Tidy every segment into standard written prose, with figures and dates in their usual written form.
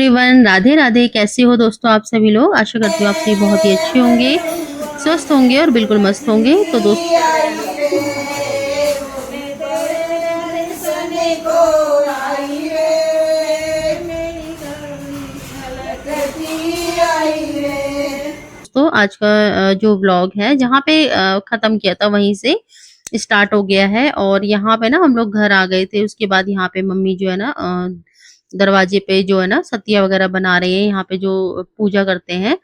Everyone, Radhe Radhe. कैसे हो दोस्तों आप सभी लोग? आशा करती हूँ आप सभी बहुत ही अच्छे होंगे, स्वस्थ होंगे और बिल्कुल मस्त होंगे। तो दोस्तों आज का जो व्लॉग है जहाँ पे खत्म किया था वहीं से स्टार्ट हो गया है। और यहाँ पे ना हम लोग घर आ गए थे। उसके बाद यहाँ पे मम्मी जो है ना दरवाजे पे जो है ना सतिया वगैरह बना रही है। यहाँ पे जो पूजा करते हैं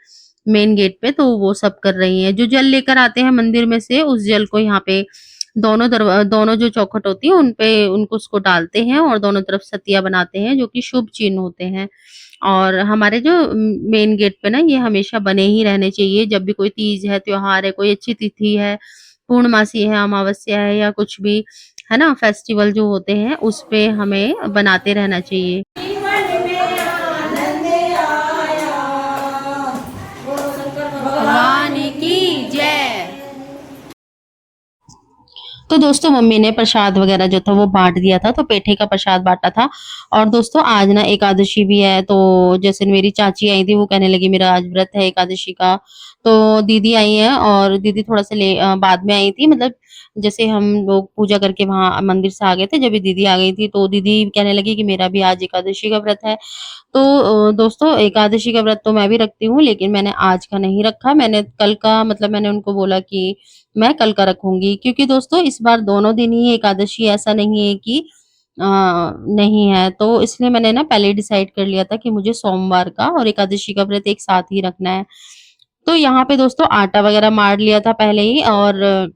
मेन गेट पे, तो वो सब कर रही हैं। जो जल लेकर आते हैं मंदिर में से, उस जल को यहाँ पे दोनों जो चौखट होती है उन पे उनको उसको डालते हैं और दोनों तरफ सतिया बनाते हैं, जो कि शुभ चिन्ह होते हैं। और हमारे जो मेन गेट पे ना ये हमेशा बने ही रहने चाहिए। जब भी कोई तीज है, त्योहार है, कोई अच्छी तिथि है, पूर्णमासी है, अमावस्या है या कुछ भी है ना फेस्टिवल जो होते हैं, उस पे हमें बनाते रहना चाहिए। भगवान की जय। तो दोस्तों मम्मी ने प्रसाद वगैरह जो था वो बांट दिया था, तो पेठे का प्रसाद बांटा था। और दोस्तों आज ना एकादशी भी है, तो जैसे मेरी चाची आई थी वो कहने लगी मेरा आज व्रत है एकादशी का। तो दीदी आई है और दीदी थोड़ा सा बाद में आई थी, मतलब जैसे हम लोग पूजा करके वहां मंदिर से आ गए थे, जब भी दीदी आ गई थी तो दीदी कहने लगी कि मेरा भी आज एकादशी का व्रत है। तो दोस्तों एकादशी का व्रत तो मैं भी रखती हूँ, लेकिन मैंने आज का नहीं रखा। मैंने कल का, मतलब मैंने उनको बोला कि मैं कल का रखूंगी, क्योंकि दोस्तों इस बार दोनों दिन ही एकादशी, ऐसा नहीं है कि नहीं है। तो इसलिए मैंने ना पहले डिसाइड कर लिया था कि मुझे सोमवार का और एकादशी का व्रत एक साथ ही रखना है। तो यहाँ पे दोस्तों आटा वगैरह मार लिया था पहले ही, और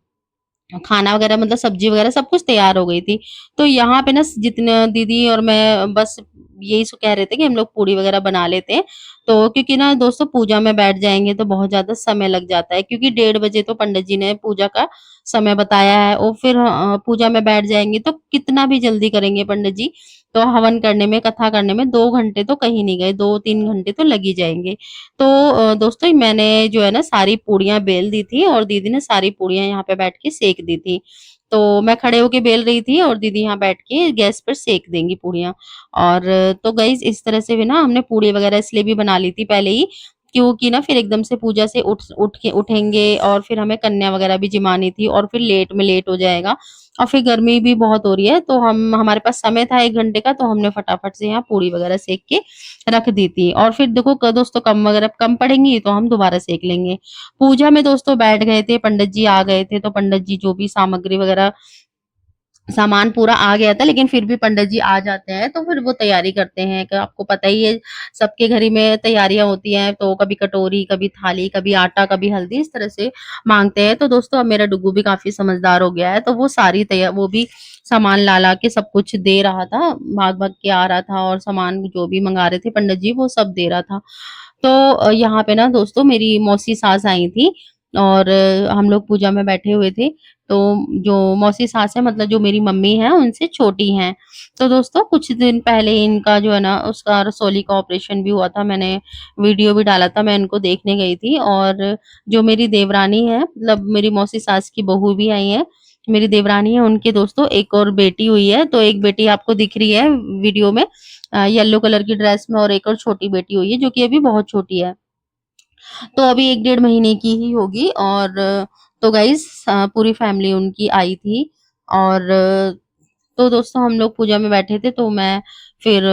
खाना वगैरह मतलब सब्जी वगैरह सब कुछ तैयार हो गई थी। तो यहाँ पे ना जितने दीदी और मैं बस यही सो कह रहे थे कि हम लोग पूड़ी वगैरह बना लेते हैं। तो क्योंकि ना दोस्तों पूजा में बैठ जाएंगे तो बहुत ज्यादा समय लग जाता है, क्योंकि 1:30 बजे तो पंडित जी ने पूजा का समय बताया है। और फिर पूजा में बैठ जाएंगे तो कितना भी जल्दी करेंगे पंडित जी, तो हवन करने में, कथा करने में 2 घंटे तो कहीं नहीं गए, 2-3 घंटे तो लग ही जाएंगे। तो दोस्तों मैंने जो है ना सारी पूड़ियाँ बेल दी थी और दीदी ने सारी पूड़ियाँ यहाँ पे बैठ के सेक दी थी। तो मैं खड़े होके बेल रही थी और दीदी यहाँ बैठ के गैस पर सेक देंगी पूड़ियाँ। और तो गाइस इस तरह से भी ना हमने पूड़ी वगैरह इसलिए भी बना ली थी पहले ही, क्योंकि ना फिर एकदम से पूजा से उठ के उठेंगे और फिर हमें कन्या वगैरह भी जिमानी थी और फिर लेट में लेट हो जाएगा। और फिर गर्मी भी बहुत हो रही है, तो हम हमारे पास समय था 1 घंटे का, तो हमने फटाफट से यहाँ पूड़ी वगैरह सेक के रख दी थी। और फिर देखो दोस्तों कम वगैरह कम पड़ेंगी तो हम दोबारा सेक लेंगे। पूजा में दोस्तों बैठ गए थे, पंडित जी आ गए थे, तो पंडित जी जो भी सामग्री वगैरह सामान पूरा आ गया था, लेकिन फिर भी पंडित जी आ जाते हैं तो फिर वो तैयारी करते हैं कि आपको पता ही है सबके घर ही में तैयारियां होती हैं। तो कभी कटोरी, कभी थाली, कभी आटा, कभी हल्दी, इस तरह से मांगते हैं। तो दोस्तों अब मेरा डुग्गू भी काफी समझदार हो गया है, तो वो सारी तैयार, वो भी सामान ला ला के सब कुछ दे रहा था, भाग भाग के आ रहा था और सामान जो भी मंगा रहे थे पंडित जी वो सब दे रहा था। तो यहाँ पे ना दोस्तों मेरी मौसी सास आई थी और हम लोग पूजा में बैठे हुए थे। तो जो मौसी सास है, मतलब जो मेरी मम्मी है, उनसे छोटी हैं। तो दोस्तों कुछ दिन पहले इनका जो है ना उसका रसोली का ऑपरेशन भी हुआ था। मैंने वीडियो भी डाला था, मैं इनको देखने गई थी। और जो मेरी देवरानी है, मतलब मेरी मौसी सास की बहू भी आई है, मेरी देवरानी है, उनके दोस्तों एक और बेटी हुई है। तो एक बेटी आपको दिख रही है वीडियो में येलो कलर की ड्रेस में, और एक और छोटी बेटी हुई है जो कि अभी बहुत छोटी है, तो अभी 1-1.5 महीने की ही होगी। और तो गाइस पूरी फैमिली उनकी आई थी। और तो दोस्तों हम लोग पूजा में बैठे थे, तो मैं फिर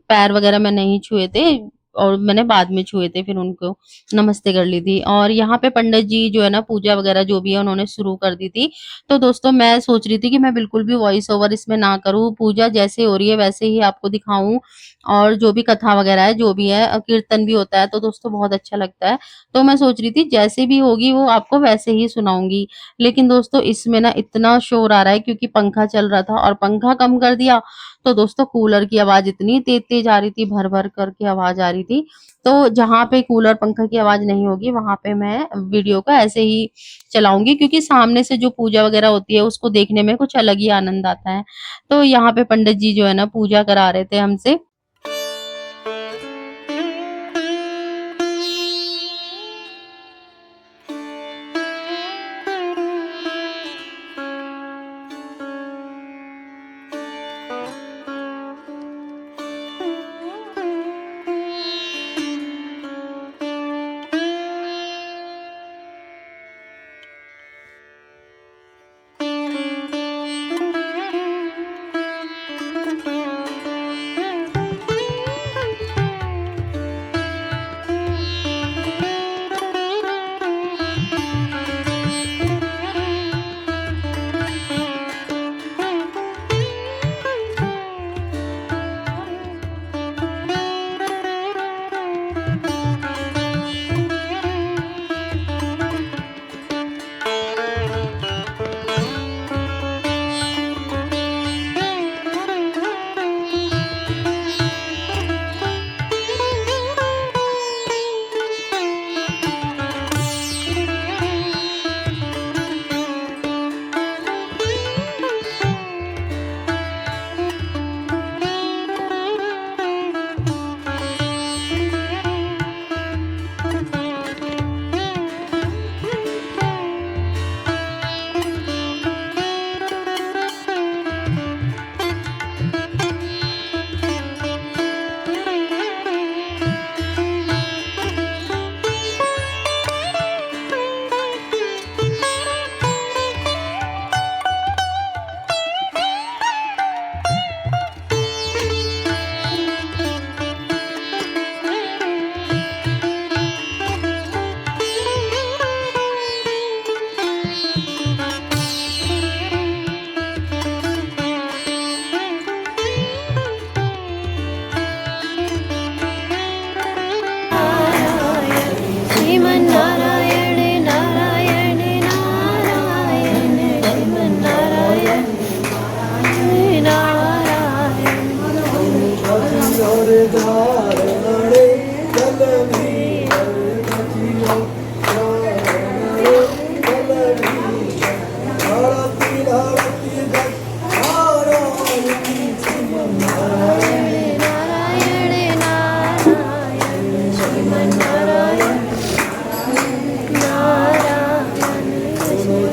पैर वगैरह मैं नहीं छुए थे और मैंने बाद में छुए थे, फिर उनको नमस्ते कर ली थी। और यहाँ पे पंडित जी जो है ना पूजा वगैरह जो भी है उन्होंने शुरू कर दी थी। तो दोस्तों मैं सोच रही थी कि मैं बिल्कुल भी वॉइस ओवर इसमें ना करूँ, पूजा जैसे हो रही है वैसे ही आपको दिखाऊं। और जो भी कथा वगैरह है, जो भी है, कीर्तन भी होता है, तो दोस्तों बहुत अच्छा लगता है। तो मैं सोच रही थी जैसे भी होगी वो आपको वैसे ही सुनाऊंगी। लेकिन दोस्तों इसमें ना इतना शोर आ रहा है क्योंकि पंखा चल रहा था, और पंखा कम कर दिया तो दोस्तों कूलर की आवाज इतनी तेज तेज आ रही थी, भर भर करके आवाज आ रही थी। तो जहां पे कूलर पंखा की आवाज नहीं होगी वहां पे मैं वीडियो को ऐसे ही चलाऊंगी, क्योंकि सामने से जो पूजा वगैरह होती है उसको देखने में कुछ अलग ही आनंद आता है। तो यहाँ पे पंडित जी जो है ना पूजा करा रहे थे हमसे।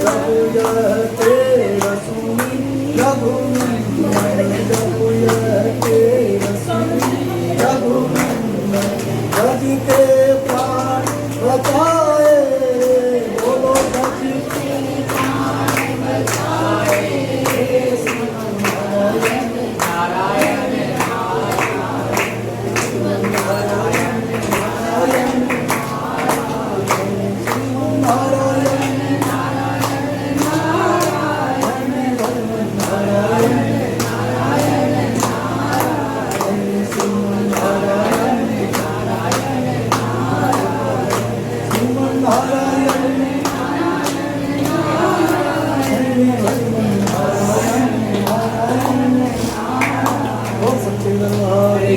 जब यह तेरा सुनी रघुनंदन जब यह तेरा सुनी रघुनंदन गज के प्राण बचाए बोलो गज के प्राण बचाए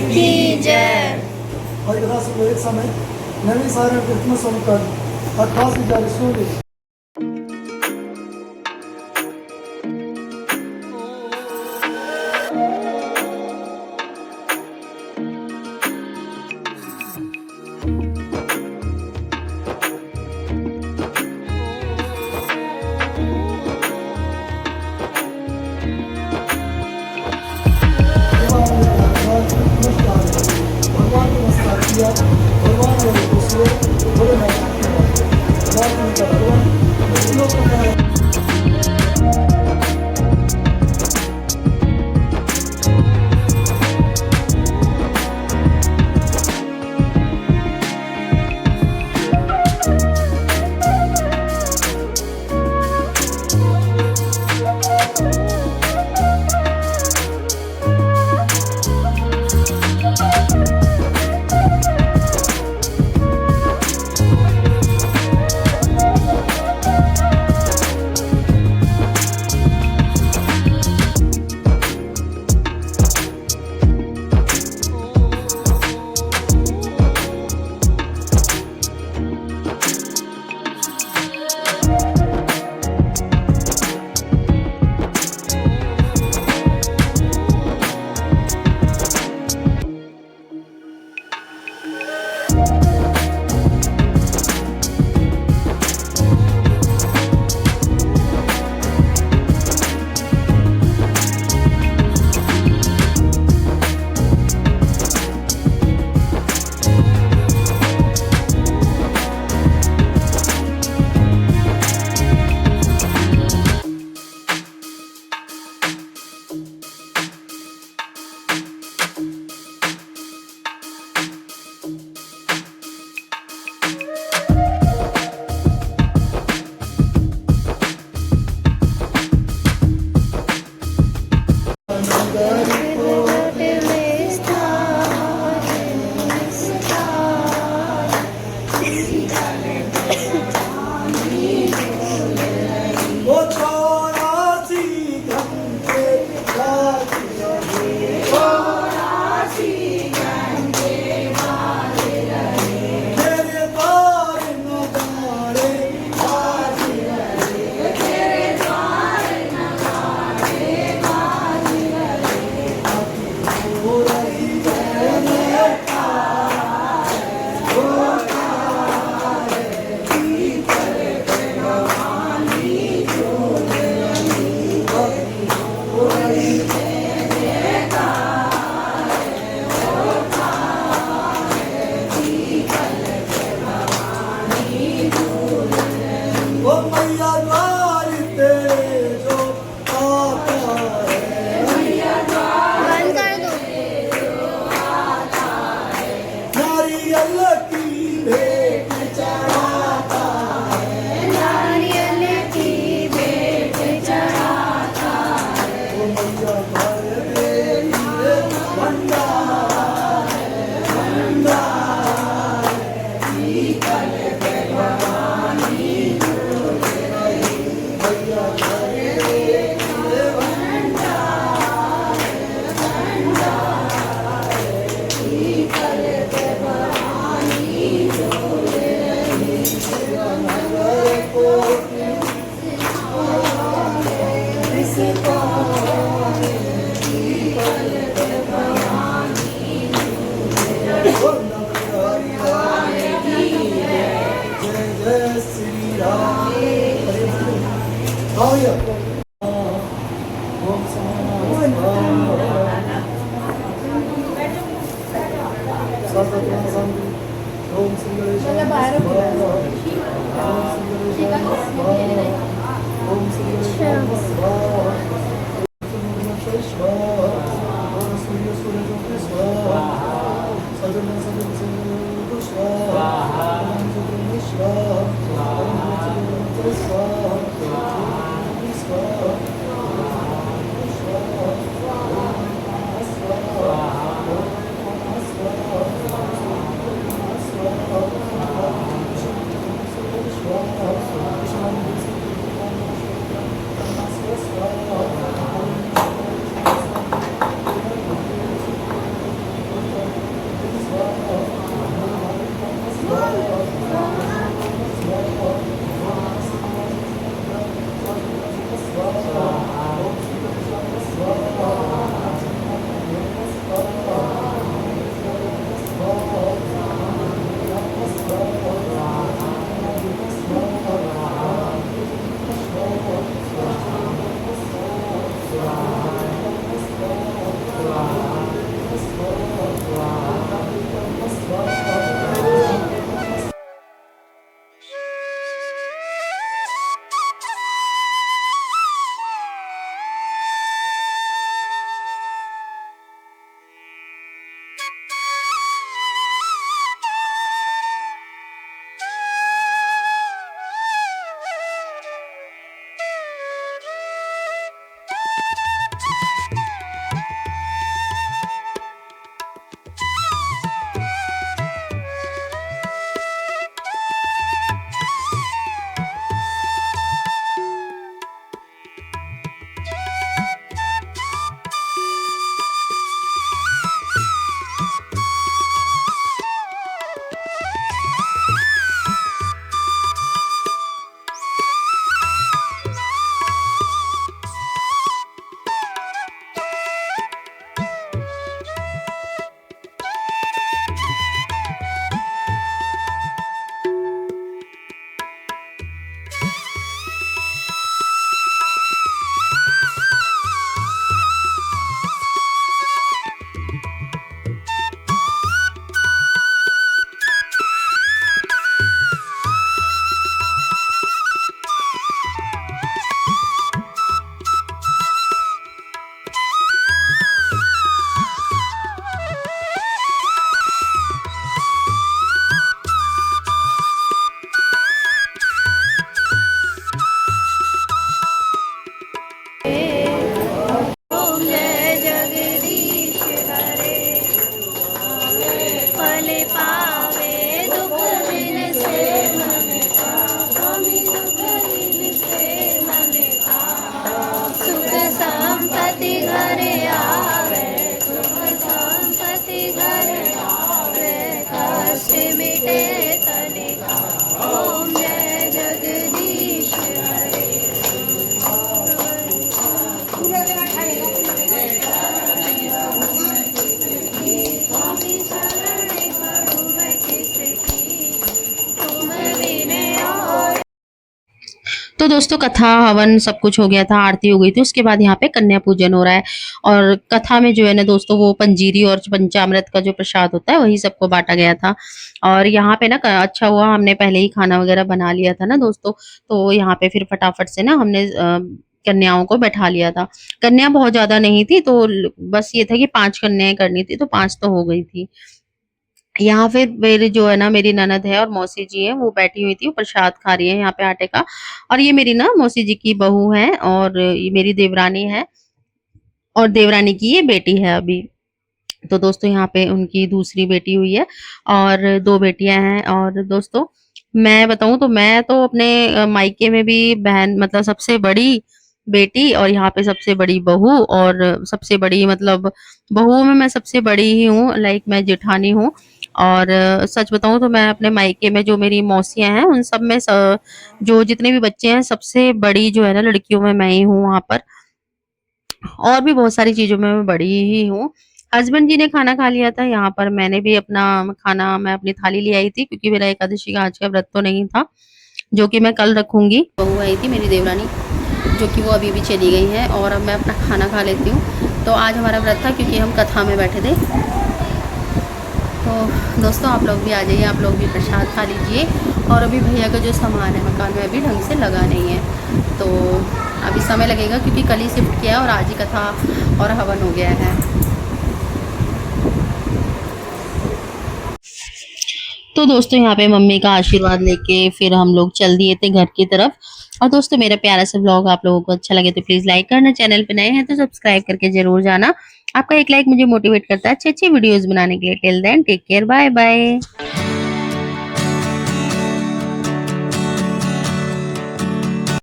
की जय। Haydi nasıl böyle Samet? Nevi sarı kırtma sonuçları. Hatta sizleri söyleyeyim. खाओ भैया। ओम समानाय स्वाहा शांति। ओम श्री गणेशाय स्वाहा। ओम श्री गणेशाय स्वाहा। ओम श्री गणेशाय स्वाहा। स्वाहा। ओम सूर्य सूर्य स्वाहा। सजन सजन सजन स्वाहा। ओम सजन स्वाहा। ओम सजन स्वाहा। स्वाहा। तो दोस्तों कथा हवन सब कुछ हो गया था, आरती हो गई थी। उसके बाद यहाँ पे कन्या पूजन हो रहा है और कथा में जो है ना दोस्तों वो पंजीरी और पंचामृत का जो प्रसाद होता है वही सबको बांटा गया था। और यहाँ पे ना अच्छा हुआ हमने पहले ही खाना वगैरह बना लिया था ना दोस्तों, तो यहाँ पे फिर फटाफट से ना हमने कन्याओं को बैठा लिया था। कन्या बहुत ज्यादा नहीं थी, तो बस ये था कि 5 कन्याएं करनी थी, तो 5 तो हो गई थी। यहाँ पे मेरे जो है ना मेरी ननद है और मौसी जी है वो बैठी हुई थी, वो प्रसाद खा रही है यहाँ पे आटे का। और ये मेरी ना मौसी जी की बहू है और ये मेरी देवरानी है और देवरानी की ये बेटी है अभी। तो दोस्तों यहाँ पे उनकी दूसरी बेटी हुई है और 2 बेटियां हैं। और दोस्तों मैं बताऊं तो मैं तो अपने मायके में भी बहन मतलब सबसे बड़ी बेटी और यहाँ पे सबसे बड़ी बहू और सबसे बड़ी मतलब बहुओं में मैं सबसे बड़ी ही हूँ, लाइक मैं जेठानी हूँ। और सच बताऊं तो मैं अपने मायके में जो मेरी मौसियां हैं उन सब में जो जितने भी बच्चे हैं सबसे बड़ी जो है ना लड़कियों में मैं ही हूँ वहां पर। और भी बहुत सारी चीज़ों में मैं बड़ी ही हूँ। हस्बैंड जी ने खाना खा लिया था, यहाँ पर मैंने भी अपना खाना मैं अपनी थाली ले आई थी क्योंकि मेरा एकादशी का आज का व्रत तो नहीं था, जो कि मैं कल रखूँगी। बहू आई थी मेरी देवरानी, जो कि वो अभी भी चली गई हैं। और अब मैं अपना खाना खा लेती हूँ। तो आज हमारा व्रत था क्योंकि हम कथा में बैठे थे। तो दोस्तों आप लोग भी आ जाइए, आप लोग भी प्रसाद खा लीजिए। और अभी भैया का जो सामान है मकान में अभी ढंग से लगा नहीं है, तो अभी समय लगेगा क्योंकि कल ही शिफ्ट किया है और आज ही कथा और हवन हो गया है। तो दोस्तों यहाँ पे मम्मी का आशीर्वाद लेके फिर हम लोग चल दिए थे घर की तरफ। और दोस्तों मेरा प्यारा सा व्लॉग आप लोगों को अच्छा लगे तो प्लीज लाइक करना, चैनल पे नए हैं तो सब्सक्राइब करके जरूर जाना। आपका एक लाइक मुझे मोटिवेट करता है अच्छी अच्छी वीडियोस बनाने के लिए। Till then take care, bye bye.